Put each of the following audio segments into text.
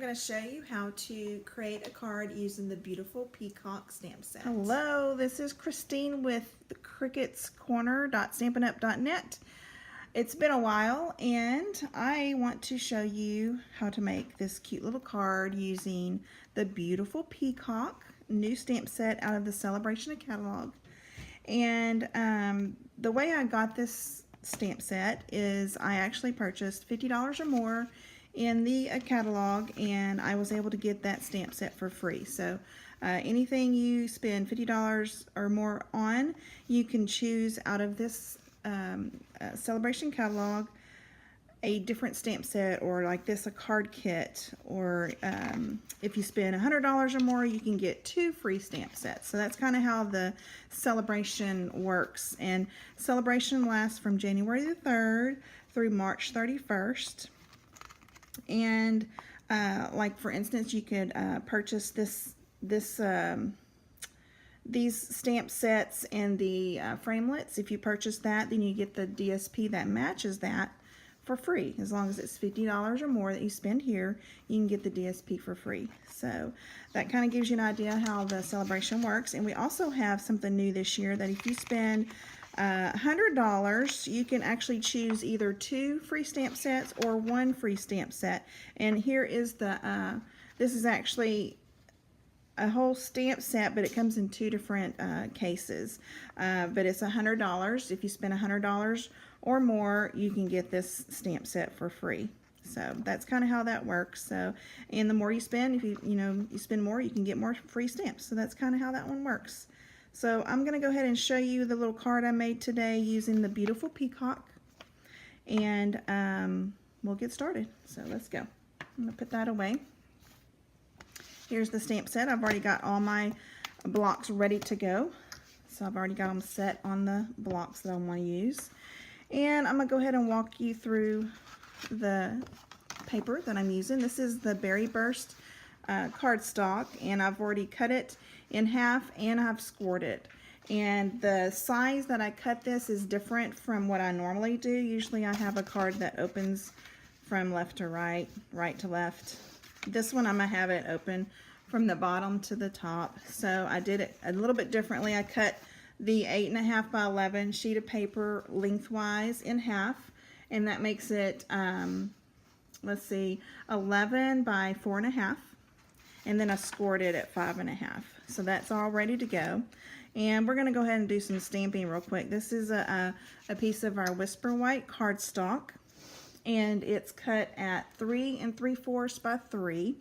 going to show you how to create a card using the beautiful Peacock stamp set. Hello, this is Christine with the cricketscorner.stampinup.net. It's been a while and I want to show you how to make this cute little card using the beautiful Peacock new stamp set out of the Celebration catalog. And the way I got this stamp set is I actually purchased $50 or more in the catalog, and I was able to get that stamp set for free. So anything you spend $50 or more on, you can choose out of this Celebration catalog a different stamp set, or like this, a card kit, or if you spend $100 or more, you can get 2 free stamp sets. So that's kind of how the Celebration works. And Celebration lasts from January the 3rd through March 31st. And like for instance, you could purchase these stamp sets and the framelits. If you purchase that, then you get the DSP that matches that for free. As long as it's $50 or more that you spend here, you can get the DSP for free. So that kind of gives you an idea how the Celebration works. And we also have something new this year, that if you spend $100, you can actually choose either 2 free stamp sets or 1 free stamp set. And here is the this is actually a whole stamp set, but it comes in 2 different cases. But it's $100. If you spend $100 or more, you can get this stamp set for free. So that's kind of how that works. So, and the more you spend, if you spend more, you can get more free stamps. So that's kind of how that one works. So I'm going to go ahead and show you the little card I made today using the beautiful Peacock, and we'll get started. So let's go. I'm going to put that away. Here's the stamp set. I've already got all my blocks ready to go. So I've already got them set on the blocks that I want to use. And I'm going to go ahead and walk you through the paper that I'm using. This is the Berry Burst cardstock, and I've already cut it in half and I've scored it. And the size that I cut this is different from what I normally do. Usually I have a card that opens from left to right, right to left. This one I'm going to have it open from the bottom to the top. So I did it a little bit differently. I cut the 8.5 by 11 sheet of paper lengthwise in half, and that makes it, let's see, 11 by 4.5. And then I scored it at 5.5. So that's all ready to go. And we're going to go ahead and do some stamping real quick. This is a piece of our Whisper White cardstock, and it's cut at 3 3/4 by 3.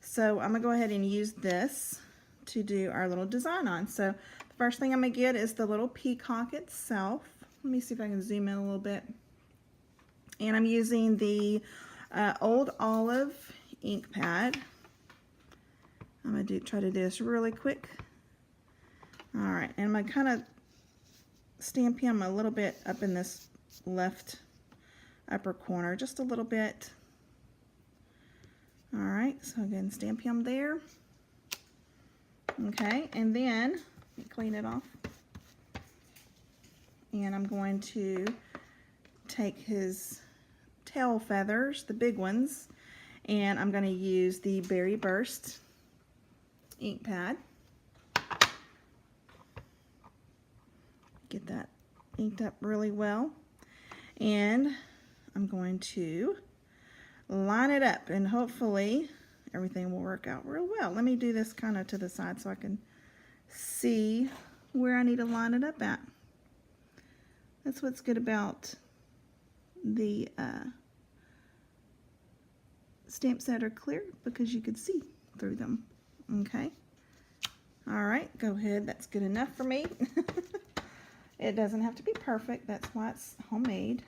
So I'm going to go ahead and use this to do our little design on. So the first thing I'm going to get is the little peacock itself. Let me see if I can zoom in a little bit. And I'm using the Old Olive ink pad. I'm going to try to do this really quick. Alright, and I'm going to kind of stamp him a little bit up in this left upper corner, just a little bit. Alright, so again, stamp him there. Okay, and then clean it off. And I'm going to take his tail feathers, the big ones, and I'm going to use the Berry Burst ink pad. Get that inked up really well, and I'm going to line it up, and hopefully everything will work out real well. Let me do this kind of to the side so I can see where I need to line it up at. That's what's good about the stamp set are clear, because you could see through them. Okay. All right, go ahead. That's good enough for me. It doesn't have to be perfect. That's why it's homemade.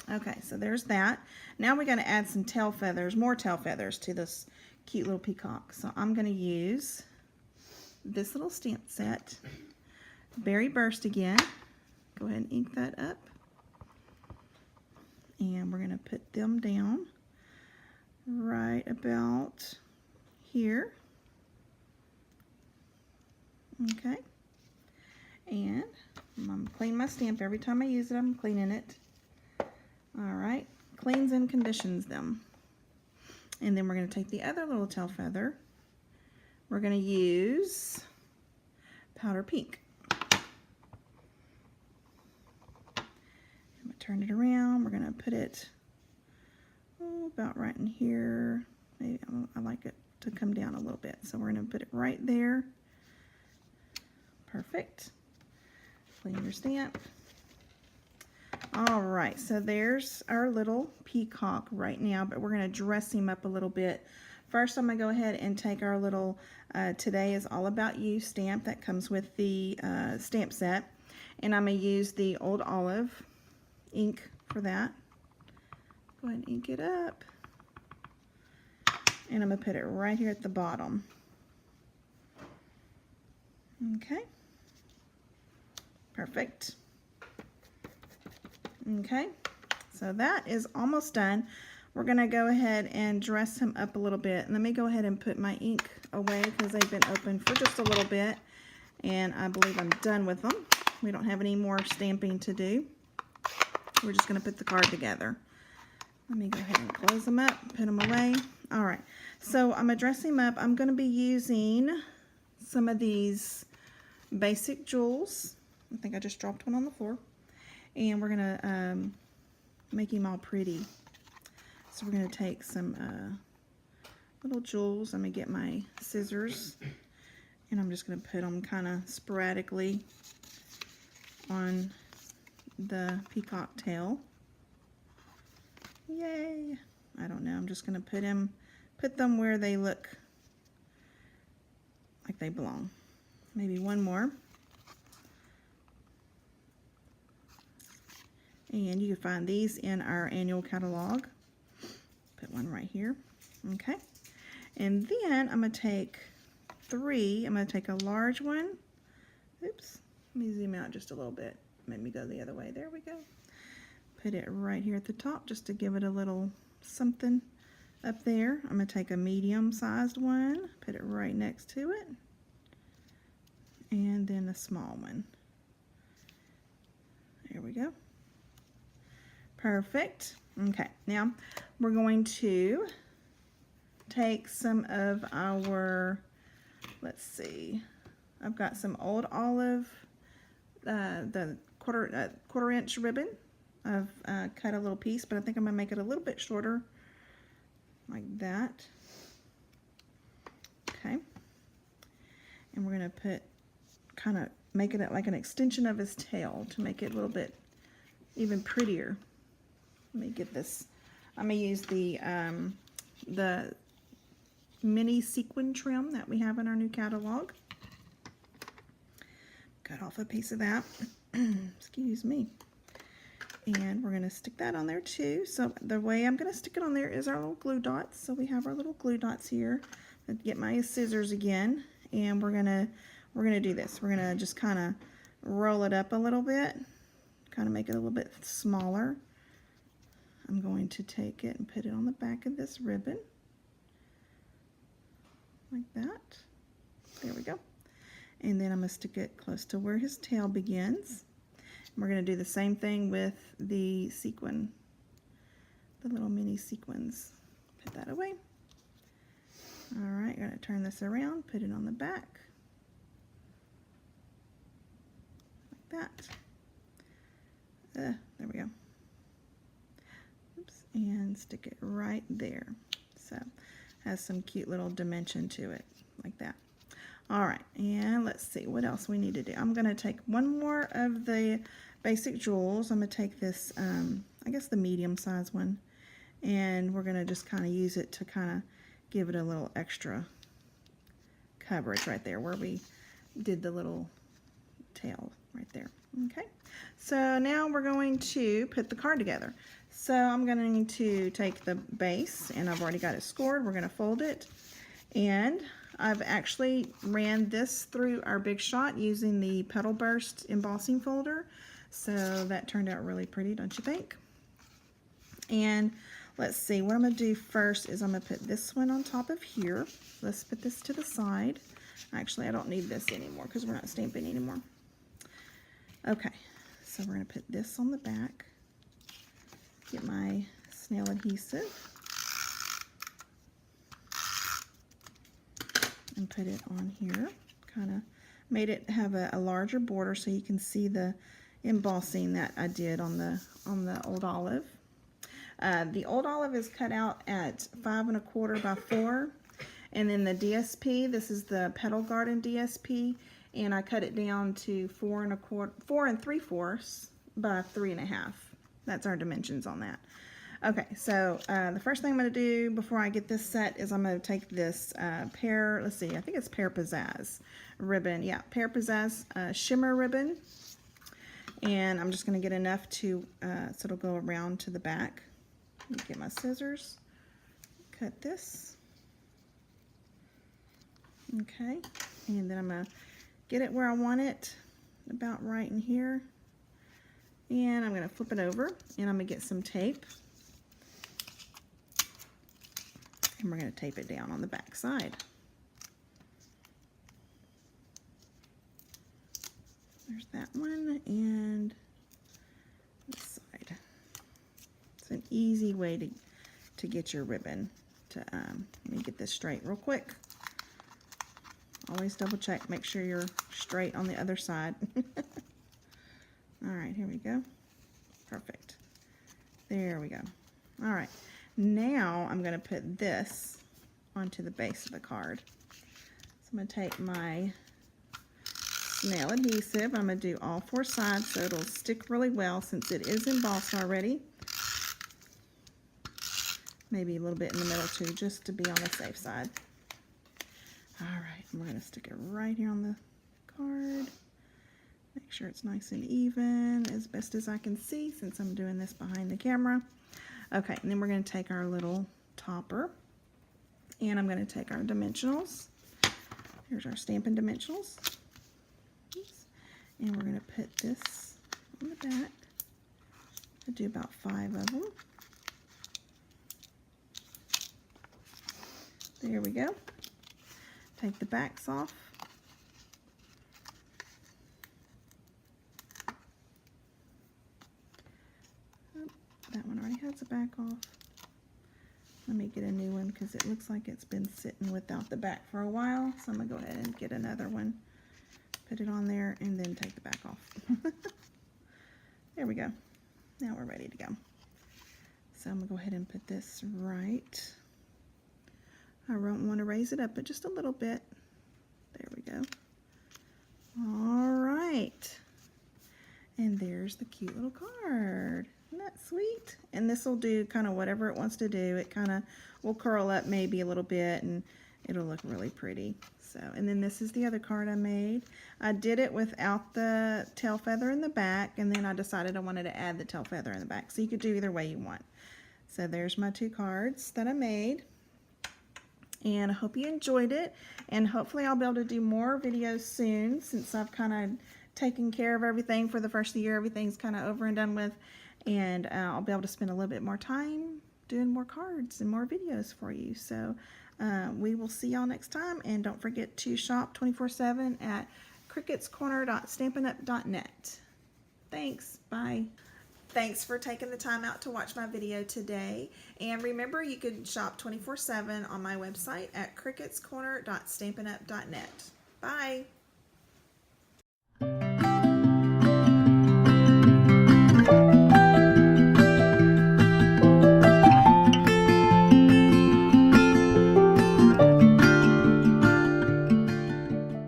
Okay, so there's that. Now we're going to add some tail feathers, more tail feathers to this cute little peacock. So I'm going to use this little stamp set, Berry Burst again. Go ahead and ink that up. And we're going to put them down right about here. Okay. And I'm going to clean my stamp every time I use it. I'm cleaning it. All right. Cleans and conditions them. And then we're going to take the other little tail feather. We're going to use powder pink. I'm going to turn it around. We're going to put it about right in here. Maybe I like it to come down a little bit. So we're going to put it right there. Perfect. Clean your stamp. All right, so there's our little peacock right now, but we're going to dress him up a little bit. First, I'm going to go ahead and take our little Today is All About You stamp that comes with the stamp set, and I'm going to use the Old Olive ink for that. Go ahead and ink it up, and I'm going to put it right here at the bottom. Okay, perfect. Okay, so that is almost done. We're going to go ahead and dress him up a little bit. Let me go ahead and put my ink away because they've been open for just a little bit, and I believe I'm done with them. We don't have any more stamping to do. We're just going to put the card together. Let me go ahead and close them up, put them away. All right, so I'm going to dress him up. I'm going to be using some of these basic jewels. I think I just dropped one on the floor. And we're going to make him all pretty. So we're going to take some little jewels. I'm going to get my scissors, and I'm just going to put them kind of sporadically on the peacock tail. Yay! I don't know. I'm just going to put them where they look like they belong. Maybe one more. And you can find these in our annual catalog. Put one right here. Okay. And then I'm going to take 3. I'm going to take a large one. Oops. Let me zoom out just a little bit. Made me go the other way. There we go. Put it right here at the top just to give it a little something up there. I'm going to take a medium-sized one. Put it right next to it. And then a small one. There we go. Perfect. Okay, now we're going to take some of our, let's see, I've got some Old Olive, the quarter inch ribbon. I've cut a little piece, but I think I'm going to make it a little bit shorter, like that. Okay, and we're going to kind of make it like an extension of his tail to make it a little bit even prettier. Let me get this. I'm going to use the mini sequin trim that we have in our new catalog. Cut off a piece of that. Excuse me. And we're going to stick that on there too. So the way I'm going to stick it on there is our little glue dots. So we have our little glue dots here. I'll get my scissors again, and we're gonna do this. We're gonna just kind of roll it up a little bit, kind of make it a little bit smaller. I'm going to take it and put it on the back of this ribbon, like that. There we go. And then I'm going to stick it close to where his tail begins. And we're going to do the same thing with the sequin, the little mini sequins. Put that away. All right, I'm going to turn this around, put it on the back, like that. There we go. And stick it right there. So has some cute little dimension to it, like that. All right, and let's see what else we need to do. I'm going to take one more of the basic jewels. I'm going to take this, I guess the medium size one, and we're going to just kind of use it to kind of give it a little extra coverage right there where we did the little tail right there. Okay, so now we're going to put the card together. So I'm going to take the base, and I've already got it scored. We're going to fold it, and I've actually ran this through our Big Shot using the Petal Burst embossing folder. So that turned out really pretty, don't you think? And let's see, what I'm going to do first is I'm going to put this one on top of here. Let's put this to the side. Actually, I don't need this anymore because we're not stamping anymore. Okay, so we're going to put this on the back. Get my snail adhesive. and put it on here. Kind of made it have a larger border so you can see the embossing that I did on the old olive. The old olive is cut out at 5 1/4 by 4, and then the DSP, this is the Petal Garden DSP, and I cut it down to 4 3/4 by 3 1/2. That's our dimensions on that. Okay, so the first thing I'm going to do before I get this set is I'm going to take this Pear, let's see, I think it's Pear Pizzazz ribbon. Yeah, Pear Pizzazz shimmer ribbon. And I'm just going to get enough to, so it'll go around to the back. Let me get my scissors. Cut this. Okay, and then I'm going to get it where I want it, about right in here. And I'm going to flip it over, and I'm going to get some tape. And we're going to tape it down on the back side. There's that one, and this side. It's an easy way to get your ribbon. Let me get this straight real quick. Always double check, make sure you're straight on the other side. All right, here we go. Perfect. There we go. All right. Now I'm going to put this onto the base of the card. So I'm going to take my nail adhesive. I'm going to do all 4 sides so it'll stick really well since it is embossed already. Maybe a little bit in the middle too, just to be on the safe side. All right, I'm going to stick it right here on the card. Make sure it's nice and even as best as I can see since I'm doing this behind the camera. Okay, and then we're going to take our little topper, and I'm going to take our dimensionals. Here's our Stampin' dimensionals. And we're going to put this on the back. I'll do about 5 of them. There we go. Take the backs off. That one already has the back off. Let me get a new one because it looks like it's been sitting without the back for a while. So I'm going to go ahead and get another one. Put it on there and then take the back off. There we go. Now we're ready to go. So I'm going to go ahead and put this right. I don't want to raise it up, but just a little bit. There we go. All right. And there's the cute little card. Isn't that sweet? And this will do kind of whatever it wants to do. It kind of will curl up maybe a little bit and it'll look really pretty. So, and then this is the other card I made. I did it without the tail feather in the back, and then I decided I wanted to add the tail feather in the back. So you could do either way you want. So there's my 2 cards that I made. And I hope you enjoyed it. And hopefully I'll be able to do more videos soon since I've kind of taken care of everything for the first of the year. Everything's kind of over and done with. And I'll be able to spend a little bit more time doing more cards and more videos for you. So we will see y'all next time. And don't forget to shop 24/7 at cricketscorner.stampinup.net. Thanks. Bye. Thanks for taking the time out to watch my video today. And remember, you can shop 24/7 on my website at cricketscorner.stampinup.net. Bye.